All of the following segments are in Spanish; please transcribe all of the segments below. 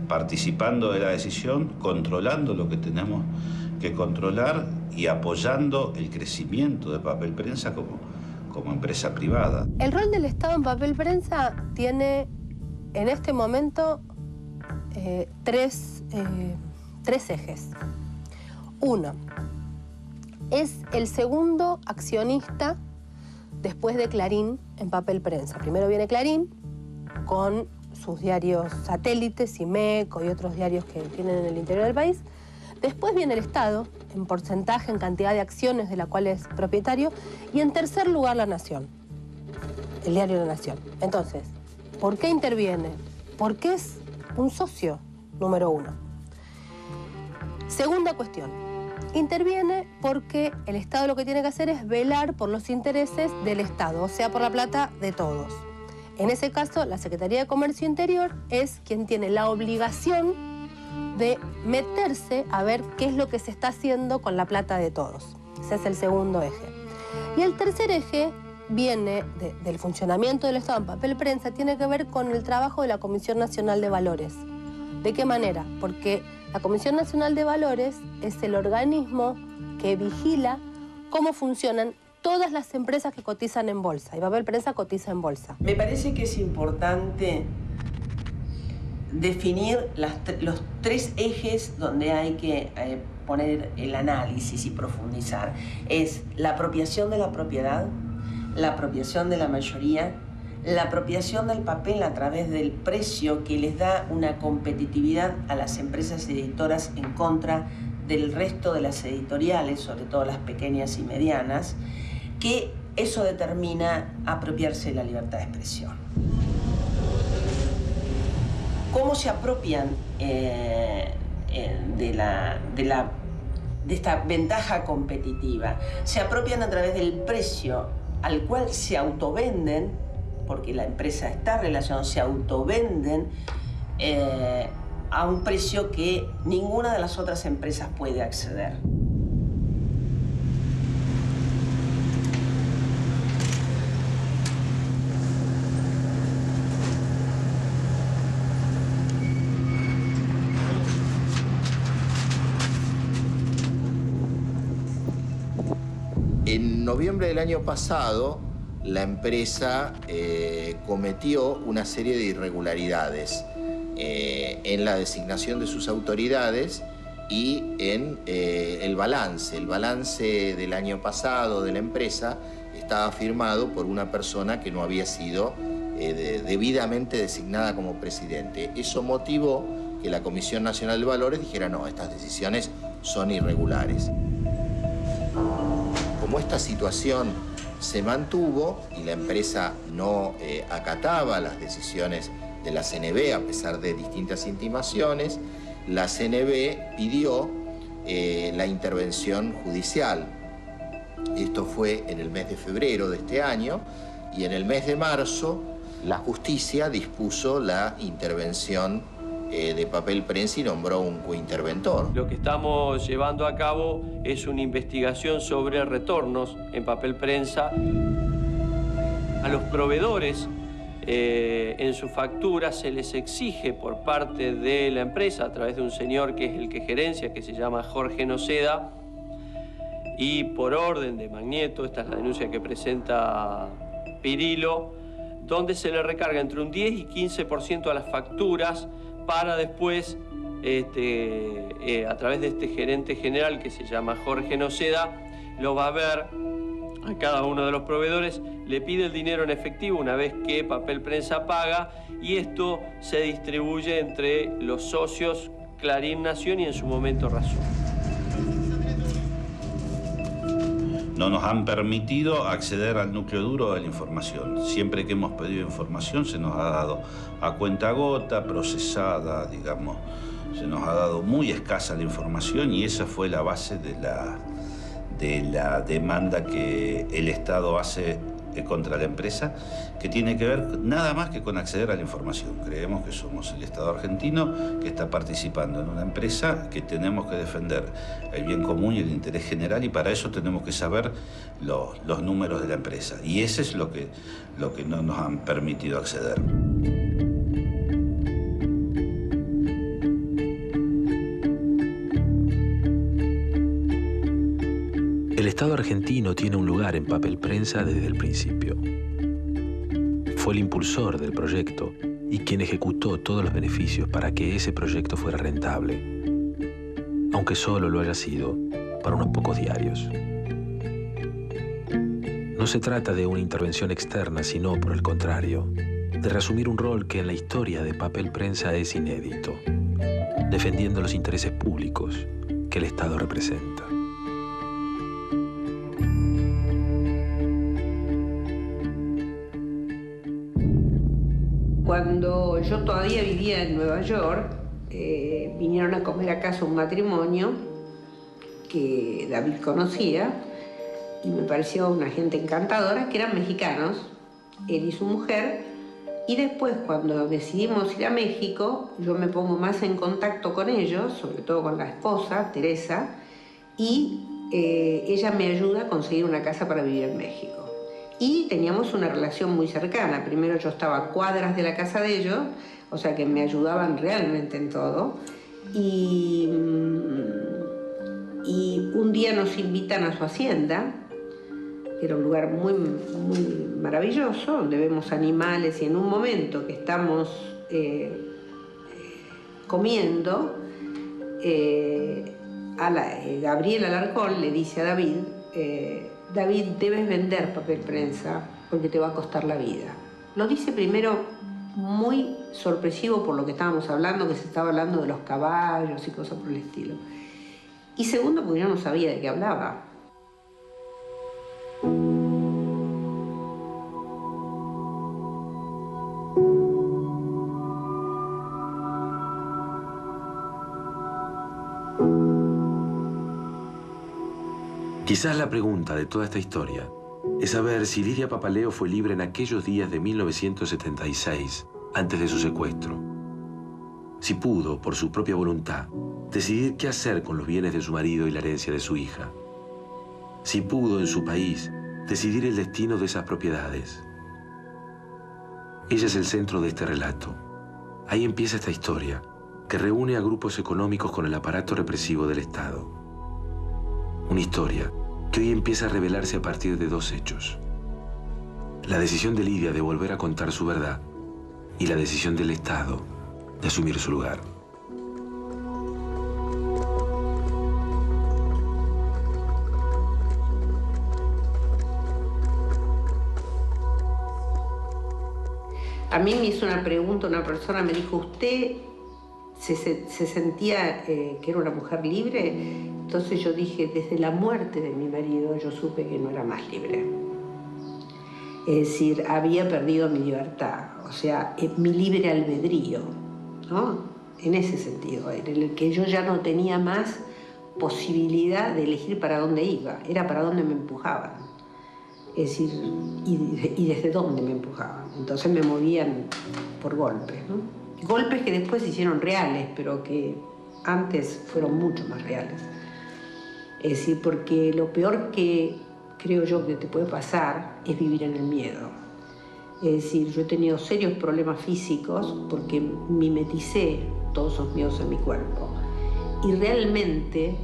participando de la decisión, controlando lo que tenemos que controlar y apoyando el crecimiento de Papel Prensa como empresa privada. El rol del Estado en Papel Prensa tiene en este momento tres ejes. Uno, es el segundo accionista después de Clarín en Papel Prensa. Primero viene Clarín con sus diarios satélites, IMECO y otros diarios que tienen en el interior del país. Después viene el Estado, en porcentaje, en cantidad de acciones de la cual es propietario. Y en tercer lugar, La Nación, el diario La Nación. Entonces, ¿por qué interviene? Porque es un socio número uno. Segunda cuestión, interviene porque el Estado lo que tiene que hacer es velar por los intereses del Estado, o sea, por la plata de todos. En ese caso, la Secretaría de Comercio Interior es quien tiene la obligación de meterse a ver qué es lo que se está haciendo con la plata de todos. Ese es el segundo eje. Y el tercer eje viene del funcionamiento del Estado en Papel Prensa, tiene que ver con el trabajo de la Comisión Nacional de Valores. ¿De qué manera? Porque la Comisión Nacional de Valores es el organismo que vigila cómo funcionan todas las empresas que cotizan en bolsa. Y Papel Prensa cotiza en bolsa. Me parece que es importante definir los tres ejes donde hay que poner el análisis y profundizar. Es la apropiación de la propiedad, la apropiación de la mayoría, la apropiación del papel a través del precio que les da una competitividad a las empresas editoras en contra del resto de las editoriales, sobre todo las pequeñas y medianas, que eso determina apropiarse de la libertad de expresión. ¿Cómo se apropian de esta ventaja competitiva? Se apropian a través del precio al cual se autovenden, porque la empresa está relacionada, se autovenden a un precio que ninguna de las otras empresas puede acceder. En noviembre del año pasado, la empresa cometió una serie de irregularidades en la designación de sus autoridades y en el balance. El balance del año pasado de la empresa estaba firmado por una persona que no había sido debidamente designada como presidente. Eso motivó que la Comisión Nacional de Valores dijera: no, estas decisiones son irregulares. Como esta situación se mantuvo y la empresa no acataba las decisiones de la CNV a pesar de distintas intimaciones, la CNV pidió la intervención judicial. Esto fue en el mes de febrero de este año y en el mes de marzo la justicia dispuso la intervención de Papel Prensa y nombró un cointerventor. Lo que estamos llevando a cabo es una investigación sobre retornos en Papel Prensa a los proveedores. En su factura se les exige por parte de la empresa, a través de un señor que es el que gerencia, que se llama Jorge Noceda, y por orden de Magneto, esta es la denuncia que presenta Pirilo, donde se le recarga entre un 10 y 15% a las facturas para después, a través de este gerente general que se llama Jorge Noceda, lo va a ver a cada uno de los proveedores, le pide el dinero en efectivo una vez que Papel Prensa paga y esto se distribuye entre los socios Clarín Nación y en su momento Razón. No nos han permitido acceder al núcleo duro de la información. Siempre que hemos pedido información se nos ha dado a cuentagota, procesada, digamos. Se nos ha dado muy escasa la información y esa fue la base de la demanda que el Estado hace contra la empresa, que tiene que ver nada más que con acceder a la información. Creemos que somos el Estado argentino que está participando en una empresa que tenemos que defender el bien común y el interés general y para eso tenemos que saber los números de la empresa. Y ese es lo que no nos han permitido acceder. El Estado argentino tiene un lugar en Papel Prensa desde el principio. Fue el impulsor del proyecto y quien ejecutó todos los beneficios para que ese proyecto fuera rentable, aunque solo lo haya sido para unos pocos diarios. No se trata de una intervención externa, sino, por el contrario, de reasumir un rol que en la historia de Papel Prensa es inédito, defendiendo los intereses públicos que el Estado representa. Cuando yo todavía vivía en Nueva York, vinieron a comer a casa un matrimonio que David conocía y me pareció una gente encantadora, que eran mexicanos, él y su mujer. Y después, cuando decidimos ir a México, yo me pongo más en contacto con ellos, sobre todo con la esposa, Teresa, y ella me ayuda a conseguir una casa para vivir en México. Y teníamos una relación muy cercana. Primero yo estaba a cuadras de la casa de ellos, o sea que me ayudaban realmente en todo. Y un día nos invitan a su hacienda, que era un lugar muy, muy maravilloso, donde vemos animales, y en un momento que estamos comiendo, Gabriel Alarcón le dice a David, David, debes vender Papel Prensa porque te va a costar la vida. Lo dice primero muy sorpresivo por lo que estábamos hablando, que se estaba hablando de los caballos y cosas por el estilo. Y segundo, porque yo no sabía de qué hablaba. Quizás la pregunta de toda esta historia es saber si Lidia Papaleo fue libre en aquellos días de 1976, antes de su secuestro. Si pudo, por su propia voluntad, decidir qué hacer con los bienes de su marido y la herencia de su hija. Si pudo, en su país, decidir el destino de esas propiedades. Ella es el centro de este relato. Ahí empieza esta historia, que reúne a grupos económicos con el aparato represivo del Estado. Una historia que hoy empieza a revelarse a partir de dos hechos. La decisión de Lidia de volver a contar su verdad y la decisión del Estado de asumir su lugar. A mí me hizo una pregunta, una persona me dijo, ¿usted se sentía que era una mujer libre? Entonces yo dije, desde la muerte de mi marido yo supe que no era más libre. Es decir, había perdido mi libertad, o sea, mi libre albedrío, ¿no? En ese sentido, en el que yo ya no tenía más posibilidad de elegir para dónde iba, era para dónde me empujaban. Es decir, y desde dónde me empujaban. Entonces me movían por golpes, ¿no? Golpes que después se hicieron reales, pero que antes fueron mucho más reales. Es decir, porque lo peor que creo yo que te puede pasar es vivir en el miedo. Es decir, yo he tenido serios problemas físicos porque mimeticé todos esos miedos en mi cuerpo. Y realmente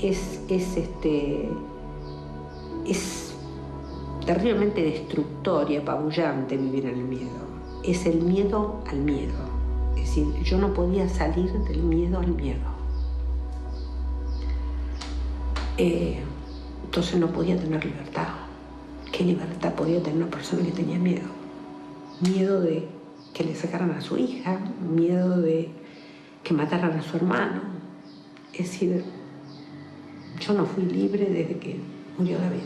es terriblemente destructor y apabullante vivir en el miedo. Es el miedo al miedo. Es decir, yo no podía salir del miedo al miedo. Entonces no podía tener libertad. ¿Qué libertad podía tener una persona que tenía miedo? Miedo de que le sacaran a su hija, miedo de que mataran a su hermano. Es decir, yo no fui libre desde que murió David.